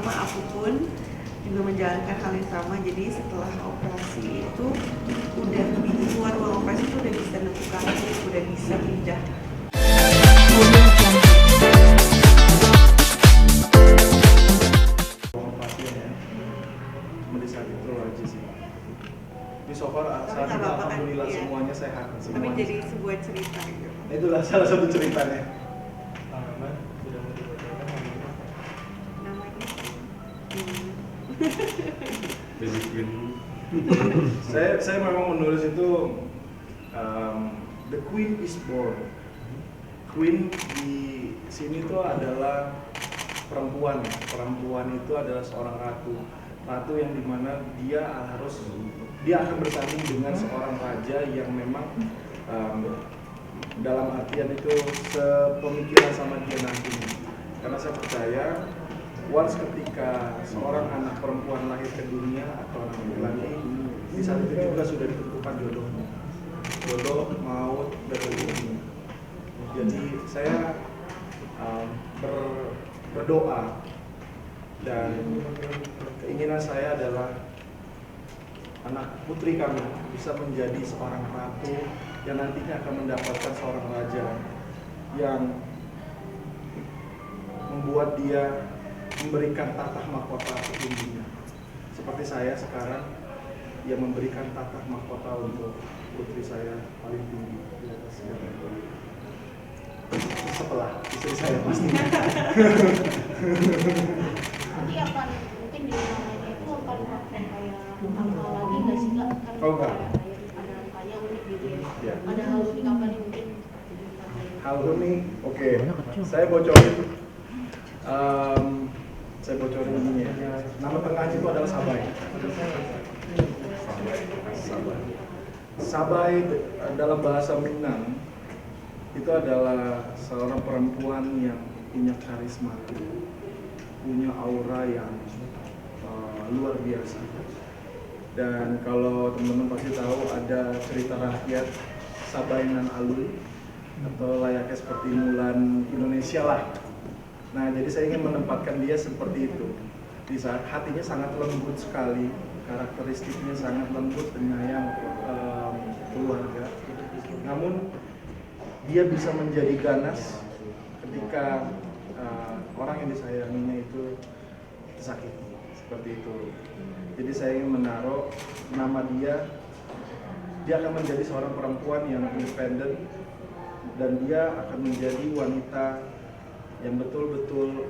sama aku pun juga menjalankan hal yang sama. Jadi setelah operasi itu udah di luar ruang operasi itu udah bisa nengok kaki, udah bisa pindah. Pasien ya, cuma di saat itu aja sih. Ini so far saat ini alhamdulillah iya. semuanya sehat. Tapi Semuanya. jadi sebuah cerita gitu. Itulah salah satu ceritanya. Sudah mau dibacakan Namanya Baby Queen. Saya memang menulis itu The Queen is Born. Queen di sini tuh adalah perempuan. Perempuan itu adalah seorang ratu. Ratu yang dimana dia akan bersanding dengan seorang raja yang memang dalam artian itu sepemikiran sama dia nantinya. Karena saya percaya once ketika seorang anak perempuan lahir ke dunia atau anak laki-laki, di saat itu juga sudah ditentukan jodohnya. Jodoh, maut, dan rezeki. Jadi saya berdoa dan keinginan saya adalah anak putri kami bisa menjadi seorang ratu yang nantinya akan mendapatkan seorang raja yang membuat dia memberikan tatah mahkota setingginya. Seperti saya sekarang yang memberikan tatah mahkota untuk putri saya paling tinggi di atas segala. Setelah istri saya pastinya. Nanti akan mungkin di namanya itu akan pakai kayak angka lagi nggak sih kak? Kan Oh, enggak. ada angkanya unik gitu ya. Ya. Ada hal unik apa nih mungkin? Hal unik, oke. Saya bocorin. Saya bocorin ini ya. Nama tengahnya itu adalah Sabai. Sabai dalam bahasa Minang itu adalah seorang perempuan yang punya karisma, punya aura yang luar biasa. Dan kalau teman-teman pasti tahu ada cerita rakyat Sabainan Alun atau layaknya seperti Mulan Indonesia lah. Nah, jadi saya ingin menempatkan dia seperti itu. Di saat hatinya sangat lembut sekali, karakteristiknya sangat lembut, penyayang keluarga. Namun dia bisa menjadi ganas ketika orang yang disayanginya itu tersakiti, seperti itu. Jadi saya ingin menaruh nama dia akan menjadi seorang perempuan yang independen dan dia akan menjadi wanita yang betul-betul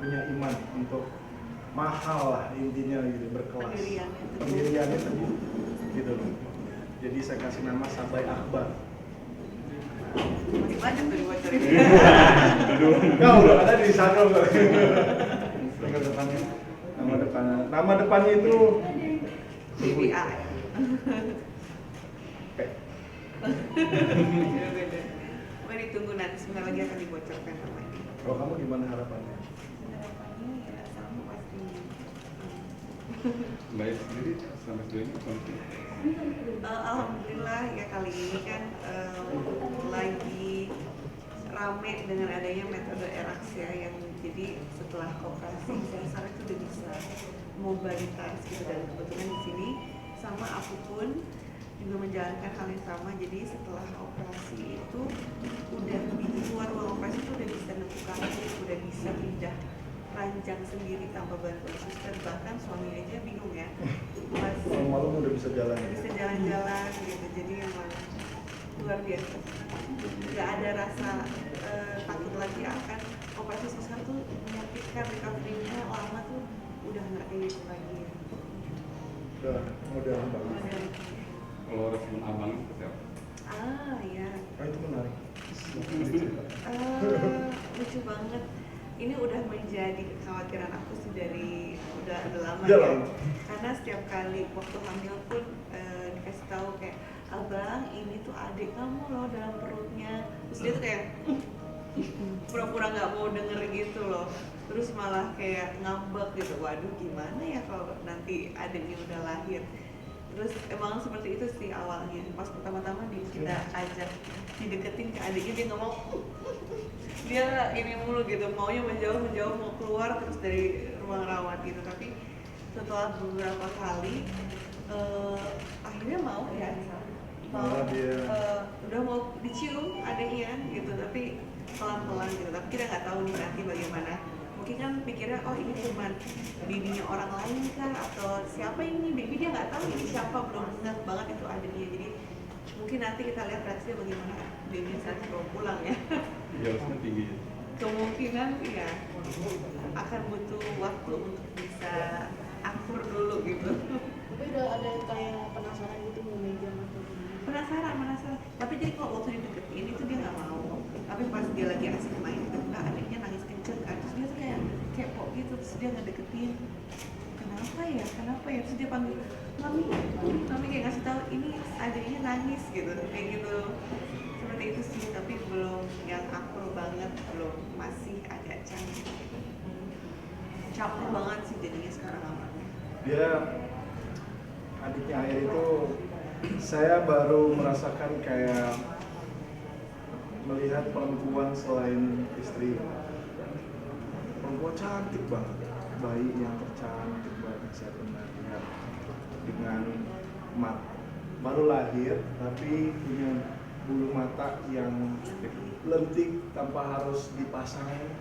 punya iman untuk mahal lah intinya gitu, berkelas. Pendiriannya sendiri gitu loh. Jadi saya kasih nama Sabai Akbar. masih banyak tuh dibocorin. Enggak, udah ada di Instagram kok. Nama depannya itu BBA. Coba ditunggu nanti sebentar lagi akan dibocorkan namanya. Kalau kamu gimana harapannya? Harapannya ya sama pasti. Baik sendiri sampai sejauh ini kondisi. Alhamdulillah ya kali ini kan lagi rame dengan adanya metode ERAX ya, yang jadi setelah operasi sesar itu udah bisa mobilitas gitu, dan kebetulan di sini sama aku pun juga menjalankan hal yang sama. Jadi setelah operasi itu udah di luar ruang operasi itu udah bisa nengok kaki, udah bisa pindah ranjang sendiri tanpa bantuan suster. Bahkan suami aja bingung ya, pas Malam-malam udah bisa jalan. bisa jalan-jalan gitu. Jadi emang luar biasa, nggak ada rasa takut lagi akan operasi sesar tuh menyakitkan, recovery-nya lama tuh udah nggak kayak gitu lagi. Udah model bagus. Kalau respon abang seperti apa? Ya, Itu menarik. lucu banget. Ini udah menjadi kekhawatiran aku sih dari udah lama Udah ya. lama. Karena setiap kali waktu hamil pun dikasih tahu kayak, abang ini tuh adik kamu loh dalam perutnya. Terus dia tuh kayak pura-pura nggak mau denger gitu loh. Terus malah kayak ngambek gitu. Waduh, gimana ya kalau nanti adiknya udah lahir. Terus emang seperti itu sih awalnya. Pas pertama-tama kita ajak dideketin ke adiknya, dia nggak mau. Dia ini mulu gitu, maunya menjauh mau keluar terus dari ruang rawat gitu. Tapi setelah beberapa kali akhirnya mau ya, udah mau dicium adiknya gitu, tapi pelan-pelan gitu. Tapi kita nggak tahu nih nanti bagaimana. Mungkin kan pikirnya oh ini cuma bibinya orang lain kan, atau siapa ini baby, dia nggak tahu ini siapa, belum ngeh banget itu adiknya. Jadi mungkin nanti kita lihat reaksinya bagaimana baby saat dibawa pulang ya. Jelasnya tinggi. Kemungkinan ya akan butuh waktu untuk bisa akur dulu gitu. Tapi udah ada kayak penasaran gitu mau megang atau gimana? Penasaran. Tapi jadi kalau waktu dideketin itu dia nggak mau. Tapi pas dia lagi asik main tiba-tiba adiknya nangis kenceng kan, terus dia tuh kayak kepo gitu, terus dia ngedeketin. Kenapa ya? Terus dia panggil mami kayak ngasih tahu ini adiknya nangis gitu, kayak gitu. Seperti itu sih, tapi belum yang akur banget, belum, masih agak campur banget sih jadinya sekarang amatnya. Dia adiknya Air itu saya baru merasakan kayak melihat perempuan selain istri. Perempuan cantik banget, bayi yang tercantik banget saya pernah lihat, dengan baru lahir tapi punya bulu mata yang lentik tanpa harus dipasang,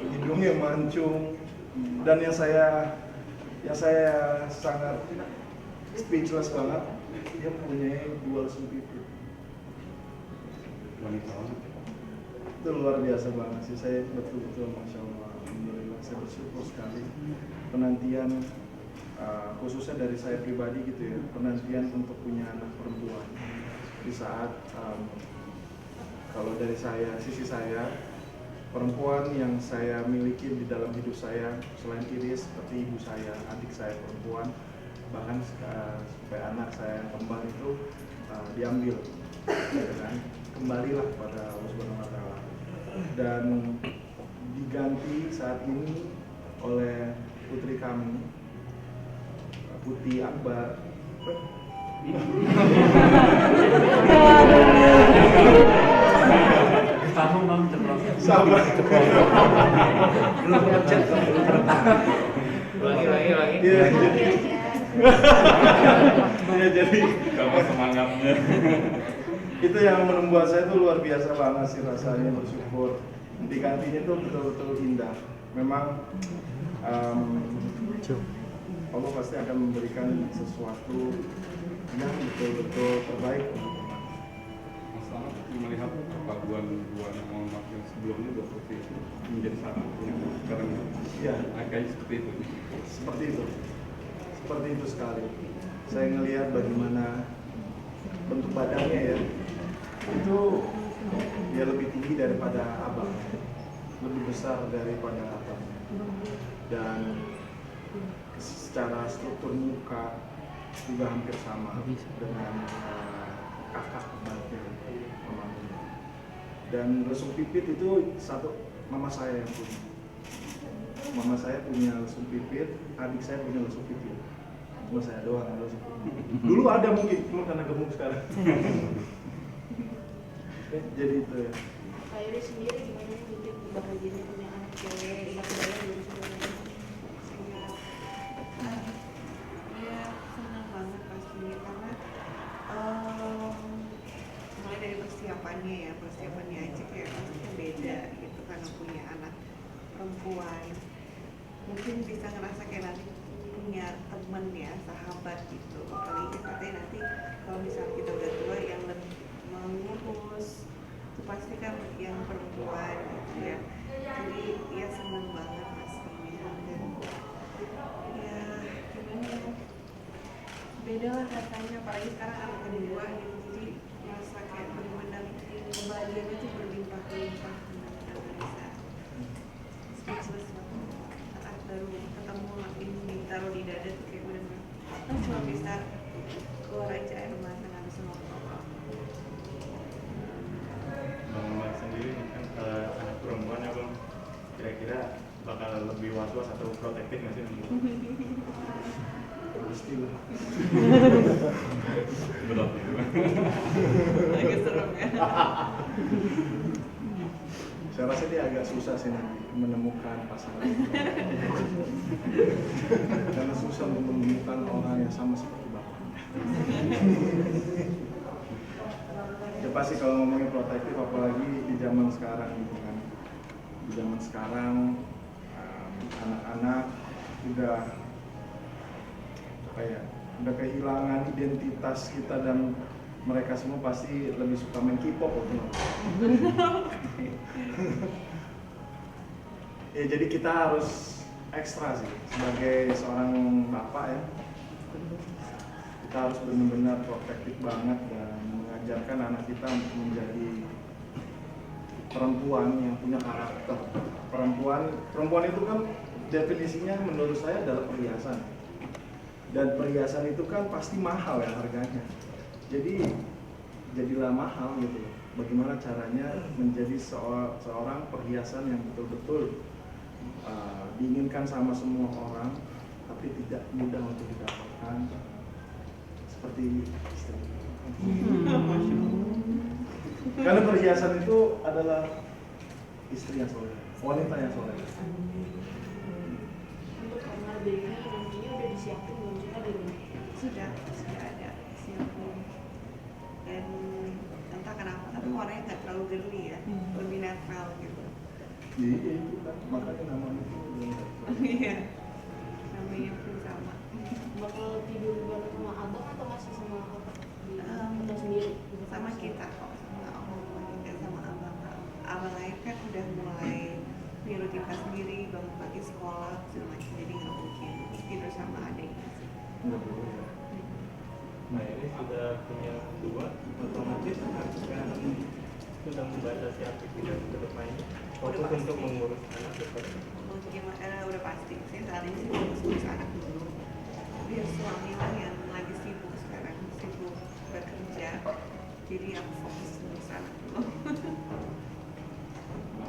hidungnya mancung, dan yang saya sangat speechless banget, dia punya dual pipit. Wanita banget. Itu luar biasa banget sih, saya betul-betul masya Allah, alhamdulillah, saya bersyukur sekali penantian khususnya dari saya pribadi gitu ya, penantian untuk punya anak perempuan di saat kalau dari sisi saya perempuan yang saya miliki di dalam hidup saya selain Iris seperti ibu saya, adik saya perempuan, bahkan sampai anak saya yang kembar itu diambil, ya kan? Kembalilah kepada Allah Subhanahu Wa Taala dan diganti saat ini oleh putri kami, Putih Akbar. Sabar. Ulangi. Iya, jadi Kamu semangatnya. itu yang membuat saya tuh luar biasa banget sih rasanya, bersyukur. Digantinya tuh betul-betul indah. Memang Allah pasti akan memberikan sesuatu yang betul-betul terbaik untuk teman. Masalah melihat perpaduan dua nama yang sebelumnya dua putih itu menjadi satu yang sekarang Iya, agaknya seperti itu. seperti itu sekali. Saya ngelihat bagaimana bentuk badannya ya, itu dia lebih tinggi daripada abang, lebih besar daripada abang, dan secara struktur muka juga hampir sama dengan kakak kembarnya mamanya. Dan lesung pipit itu satu mama saya yang punya. Mama saya punya lesung pipit, adik saya punya lesung pipit. Cuma saya doang yang lesung pipit. Dulu ada mungkin, cuma karena gemuk sekarang. Jadi itu ya. Kak Iris sendiri gimana hidup bahagianya punya anak cewek, tidak kebayang belum sebenarnya? Ya senang banget pastinya, karena mulai dari persiapannya aja kayak pastinya beda gitu, karena punya anak perempuan. Mungkin bisa ngerasa kayak nanti punya temen ya, sahabat gitu. Apalagi katanya nanti kalau misalnya kita udah tua yang lebih mengurus itu pasti kan yang perempuan gitu ya. Jadi ya senang banget pastinya, dan ya gimana ya, beda lah rasanya, apalagi sekarang anak kedua gitu. Jadi merasa kayak benar-benar kebahagiaannya tuh berlimpah-limpah, benar-benar bisa speechless banget saat baru ketemu ini ditaruh di dada tuh kayak benar-benar kan cuma bisa keluar aja air mata, nggak bisa ngomong apa-apa. Bang Umar sendiri kan anak perempuan ya Bang, kira-kira bakal lebih was-was atau protektif nggak sih? pastilah. Berat itu. Agak serem ya. Saya rasa dia agak susah sih nanti menemukan pasangan. Karena susah untuk menemukan orang yang sama seperti bapaknya. Ya pasti kalau ngomongin protektif, apalagi di zaman sekarang gitu kan. Di zaman sekarang anak-anak udah apa ya, udah kehilangan identitas kita dan mereka semua pasti lebih suka main K-pop gitu. Ya jadi kita harus ekstra sih sebagai seorang bapak ya. Kita harus benar-benar protektif banget dan mengajarkan anak kita untuk menjadi perempuan yang punya karakter. Perempuan itu kan definisinya menurut saya adalah perhiasan. Dan perhiasan itu kan pasti mahal ya harganya. Jadi jadilah mahal gitu. Bagaimana caranya menjadi seorang perhiasan yang betul-betul diinginkan sama semua orang, tapi tidak mudah untuk didapatkan seperti istri. Karena perhiasan itu adalah istri yang soleh, wanita yang soleh. Untuk kamar baby nantinya udah disiapin belum sih Kak, di rumah? Sudah ada siapin. Dan entah kenapa tapi warnanya nggak terlalu girly ya, lebih netral gitu. Iya itu kan makanya namanya itu. Iya, namanya pun sama. Bakal tidur bareng sama abang atau masih sama kakak di Em, hotel sendiri? Sama kita kok, sama om, dan sama abang. Abang lain kan udah mulai punya rutinitas sendiri, bangun pagi sekolah segala macam, jadi nggak mungkin tidur sama adiknya. Nah ini sudah punya dua, otomatis akan sudah membatasi aktivitas ke depannya. Fokus Udah pasti. untuk mengurus anak seperti Untuk gimana, udah pasti. Saya saat ini sih fokus ngurus anak dulu. Biar suami lah yang lagi sibuk sekarang, sibuk bekerja. Jadi aku fokus ngurus anak dulu.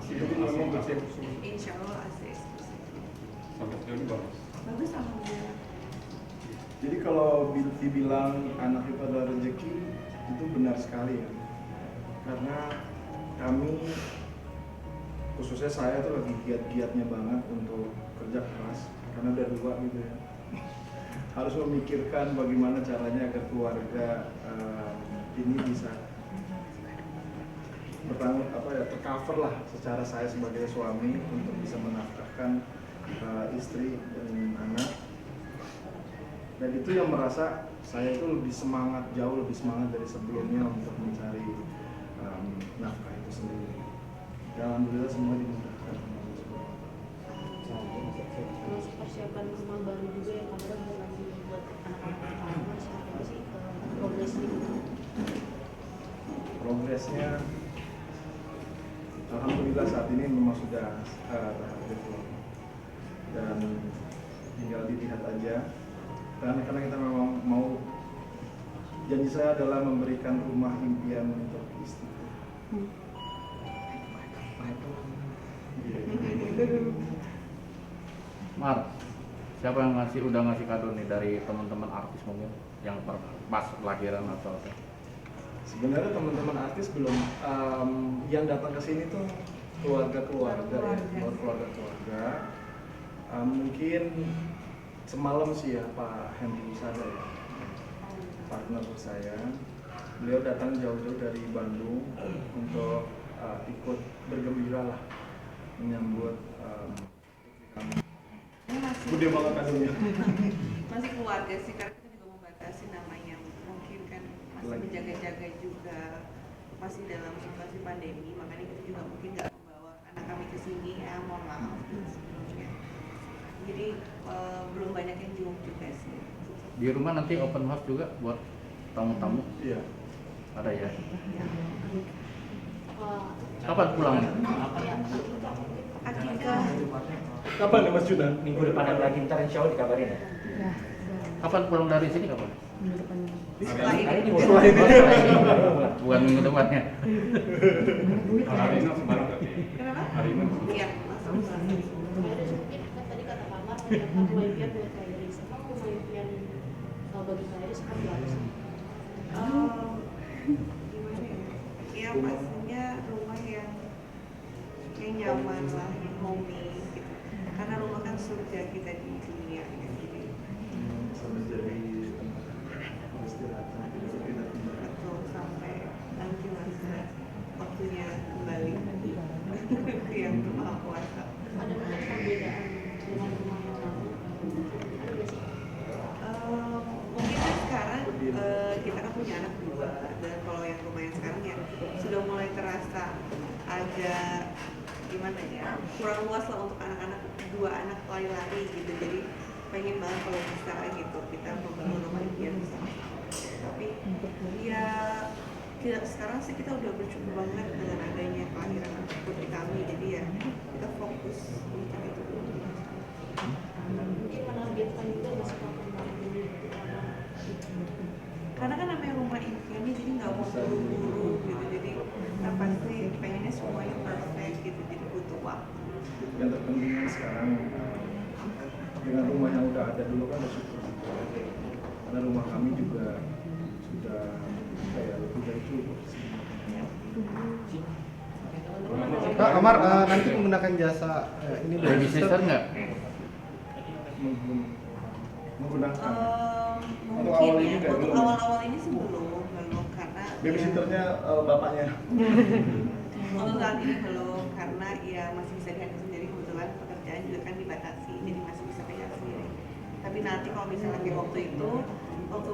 Jadi memang masih Insya Allah asli. sampai sejauh ini bagus. Bagus alhamdulillah. Jadi kalau dibilang anak itu adalah rezeki, itu benar sekali ya. Karena kami, khususnya saya tuh lagi giat-giatnya banget untuk kerja keras. Karena udah dua gitu ya. Harus memikirkan bagaimana caranya agar keluarga ini bisa bertanggung tercover lah secara saya sebagai suami untuk bisa menafkahkan istri dan anak. Dan itu yang merasa saya itu lebih semangat, jauh lebih semangat dari sebelumnya untuk mencari nafkah itu sendiri. Dan alhamdulillah semua dimudahkan. Masih persiapan rumah baru juga yang kadang lagi buat anak-anak pertama siapa sih progresnya gitu? Progresnya alhamdulillah saat ini memang sudah tahap develop dan tinggal dilihat aja. Karena kita memang mau, janji saya adalah memberikan rumah impian untuk istri. Mar, siapa yang udah ngasih kado nih dari teman-teman artis mungkin yang pas lahiran atau apa? Sebenarnya teman-teman artis belum, yang datang ke sini tuh keluarga-keluarga ya, keluarga-keluarga. Mungkin semalam sih ya Pak Hendy Wisada ya, partner saya. Beliau datang jauh-jauh dari Bandung untuk ikut bergembira lah menyambut kami. Ini masih Gede banget kadonya. masih keluarga sih, karena kita juga membatasi namanya. Mungkin kan masih Lagi. menjaga-jaga juga, masih dalam situasi pandemi, makanya kita juga mungkin nggak membawa anak kami ke sini ya, mohon maaf sebelumnya. Jadi belum banyak yang jenguk juga sih. Di rumah nanti open house juga buat tamu-tamu Iya. ada ya? Ya. Kapan pulangnya? Ya, Akikah Kapan ya Mas Junan? Minggu depan ada lagi, ntar insya Allah dikabarin ya. Kapan pulang dari sini kapan? setelah Hari ini ini Oh, mau setelah ini. Bukan minggu depannya. Hari ini bareng nggak? kenapa? Hari ini Iya, masuk. terus mungkin kan tadi kata Kamar menyiapkan rumah impian buat Kak Iris. Emang rumah impian kalau bagi saya seperti apa sih? Gimana ya? Ya pastinya rumah yang nyaman lah, yang homey gitu. Karena rumah kan surga kita di dunia ya. Jadi bisa menjadi tempat peristirahatan kita betul sampai nanti masa waktunya kembali ke yang Maha Kuasa. Ada nggak perbedaan dengan rumah yang lalu? Ada nggak sih? Mungkin kan sekarang kita kan punya anak dua, dan kalau yang rumah yang sekarang ya sudah mulai terasa agak gimana ya, kurang luas lah untuk anak-anak, dua anak lari-lari gitu. Jadi pengen banget kalau bisa gitu kita membangun rumah impian bersama-sama. Tapi ya sekarang sih kita udah bersyukur banget dengan adanya kelahiran anak putri kami, jadi ya kita fokus untuk itu dulu. Mungkin menargetkan juga besok akan bangun dulu. Karena kan namanya rumah impian jadi nggak mau buru-buru gitu, jadi kita pasti pengennya semuanya perfect gitu, jadi butuh waktu. yang terpenting kan sekarang dengan rumah yang udah ada dulu kan bersyukur, karena rumah kami juga sudah kayak lebih dari cukup sih. Kak Amar, nanti menggunakan jasa ini Baby sister nggak? Menggunakan Untuk Mungkin awal ini ya, nggak, untuk belum. awal-awal ini sih belum karena babysitternya bapaknya. untuk saat ini belum, karena ya masih bisa dihandle sendiri, kebetulan pekerjaan juga kan dibatasi, jadi masih bisa pegang sendiri. Tapi nanti kalau misalnya kayak waktu itu, waktu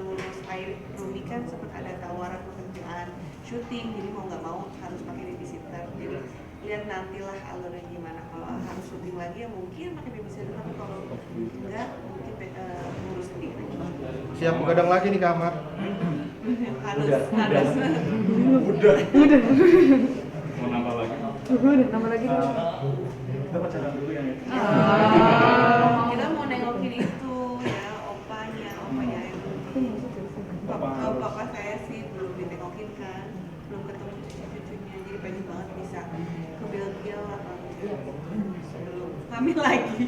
ngurus air Rumi kan sempat ada tawaran pekerjaan syuting, jadi mau nggak mau harus pakai babysitter. Jadi lihat nantilah alurnya gimana. Kalau harus syuting lagi ya mungkin pakai babysitter, tapi kalau enggak mungkin ngurus sendiri. siap begadang lagi nih Kak Amar. Harus. Udah. Mau nambah lagi? Kita pacaran dulu yang itu. Kita mau nengokin itu ya, opanya papa saya sih belum ditengokin kan, belum ketemu cucu-cucunya, jadi pengen banget bisa ke Belgia lah sebelum hamil lagi.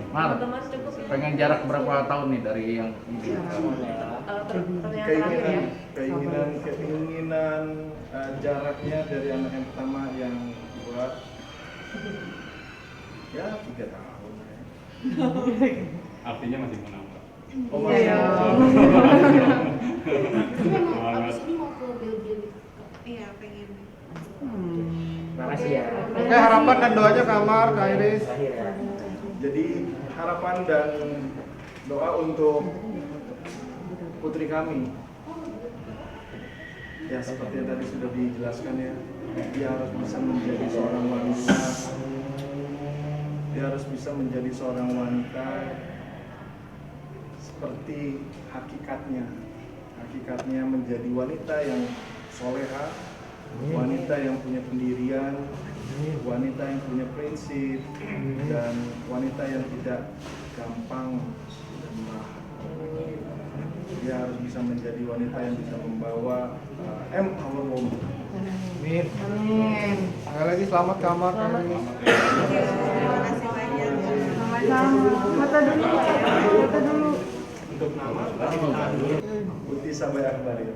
Mar, Teman-teman cukup ya. pengen jarak berapa tahun nih dari yang ini? Pertanyaan terakhir ya. Keinginan jaraknya dari anak yang pertama yang buat ya 3 tahun ya. Artinya masih mau nambah. Oh masih. Tapi memang abis ini mau ke Belgia gitu. Iya pengen. Makasih ya. Oke, harapan dan doanya Kak Amar, Kak Iris. Terakhir ya. Jadi harapan dan doa untuk putri kami. Ya seperti yang tadi sudah dijelaskan ya, dia harus bisa menjadi seorang wanita. Dia harus bisa menjadi seorang wanita seperti hakikatnya. Hakikatnya menjadi wanita yang soleha, wanita yang punya pendirian, wanita yang punya prinsip, dan wanita yang tidak gampang lemah. Dia harus bisa menjadi wanita yang bisa membawa empowerment. Amin. Sekali lagi selamat Kak Amar, Kak Iris. Terima kasih banyak. Mata dulu. Untuk nama Putih Sabai Akbar ya.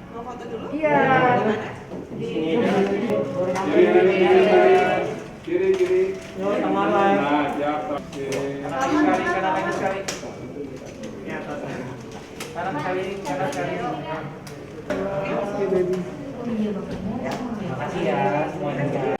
Mau foto dulu? Iya. Kiri. Sama lain. Nah, jatuh. Kanan sekali. Kanan sekali. Oke, baby. Makasih ya semuanya.